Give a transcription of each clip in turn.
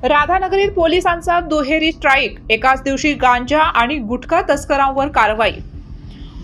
राधानगरीत पोलिसांचा दुहेरी स्ट्राईक, एकाच दिवशी गांजा आणि गुटखा तस्करांवर कारवाई।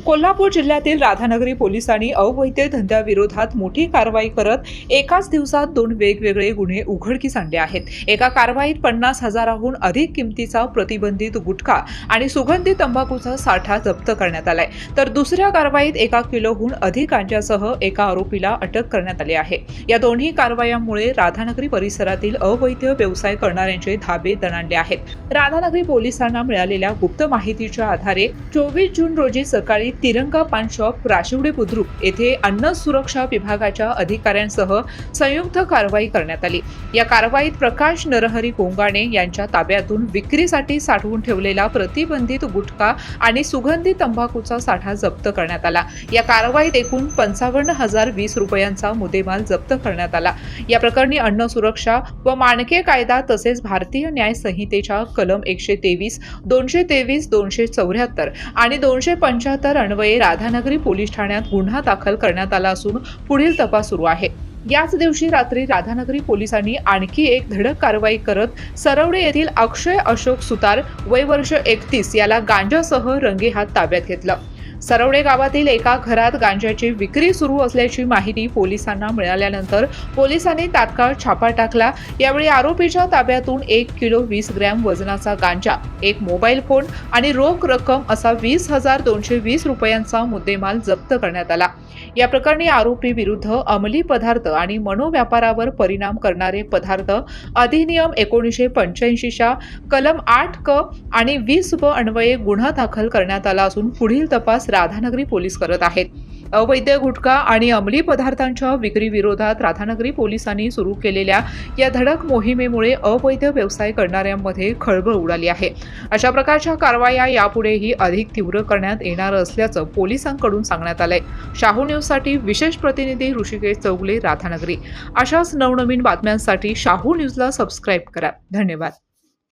कोल्हापूर जिल्ह्यातील राधानगरी पोलिसांनी अवैध धंद्याविरोधात मोठी कारवाई करत एकाच दिवसात 2 वेगवेगळे गुन्हे उघडकीस आणले आहेत। एका कारवाईत 50,000हून अधिक किमतीचा प्रतिबंधित गुटखा आणि सुगंधी तंबाखूचा साठा जप्त करण्यात आलाय, तर दुसऱ्या कारवाईत 1 किलोहून अधिक गांजासह एका आरोपीला अटक करण्यात आली आहे। या दोन्ही कारवायांमुळे राधानगरी परिसरातील अवैध व्यवसाय करणाऱ्यांचे धाबे दणाणले आहेत। राधानगरी पोलिसांना मिळालेल्या गुप्त माहितीच्या आधारे 24 जून रोजी सकाळी तिरंगा पान शॉप, राशिवडे बुद्रुक येथे अन्न सुरक्षा विभागाच्या अधिकाऱ्यांसह संयुक्त कारवाई करण्यात आली। या कारवाईत प्रकाश नरहरी कोंगाणे यांच्या ताब्यातून विक्रीसाठी साठवून ठेवलेला प्रतिबंधित गुटखा आणि सुगंधी तंबाखूचा साठा जप्त करण्यात आला। या कारवाईत एकूण 55,020 रुपयांचा मुद्देमाल जप्त करण्यात आला। या प्रकरणी अन्न सुरक्षा व मानके कायदा तसेच भारतीय न्याय संहितेच्या कलम 123, 223, 274 आणि 275 अन्वये राधानगरी पोलीस ठाण्यात गुन्हा दाखल करण्यात आला असून पुढील तपास सुरू आहे। याच दिवशी रात्री राधानगरी पोलिसांनी आणखी एक धडक कारवाई करत सरवडे येथील अक्षय अशोक सुतार, वय वर्ष 31 याला गांजासह रंगेहात ताब्यात घेतलं। सरवडे गावातील एका घरात गांजाची विक्री सुरू असल्याची माहिती पोलिसांना मिळाल्यानंतर पोलिसांनी तात्काळ छापा टाकला। यावेळी आरोपीच्या ताब्यातून 1 किलो 20 ग्रॅम वजनाचा गांजा, एक मोबाईल फोन आणि रोख रक्कम असा 20,220 रुपयांचा मुद्देमाल जप्त करण्यात आला। या प्रकरणी आरोपी विरुद्ध अंमली पदार्थ आणि मनोव्यापारावर परिणाम करणारे पदार्थ अधिनियम 1985च्या कलम 8 क आणि 20 ब अन्वये गुन्हा दाखल करण्यात आला असून पुढील तपास राधानगरी पोलीस करत आहेत। अवैध गुटखा आणि अंमली पदार्थांच्या विक्री विरोधात राधानगरी पोलिसांनी सुरू केलेल्या या धडक मोहिमेमुळे अवैध व्यवसाय करणाऱ्यांमध्ये खळबळ उडाली आहे। अशा प्रकारच्या कारवाया यापुढेही अधिक तीव्र करण्यात येणार असल्याचं पोलिसांकडून सांगण्यात आलंय। शाहू न्यूजसाठी विशेष प्रतिनिधी ऋषिकेश चौगले, राधानगरी। अशाच नवनवीन बातम्यांसाठी शाहू न्यूजला सबस्क्राईब करा। धन्यवाद।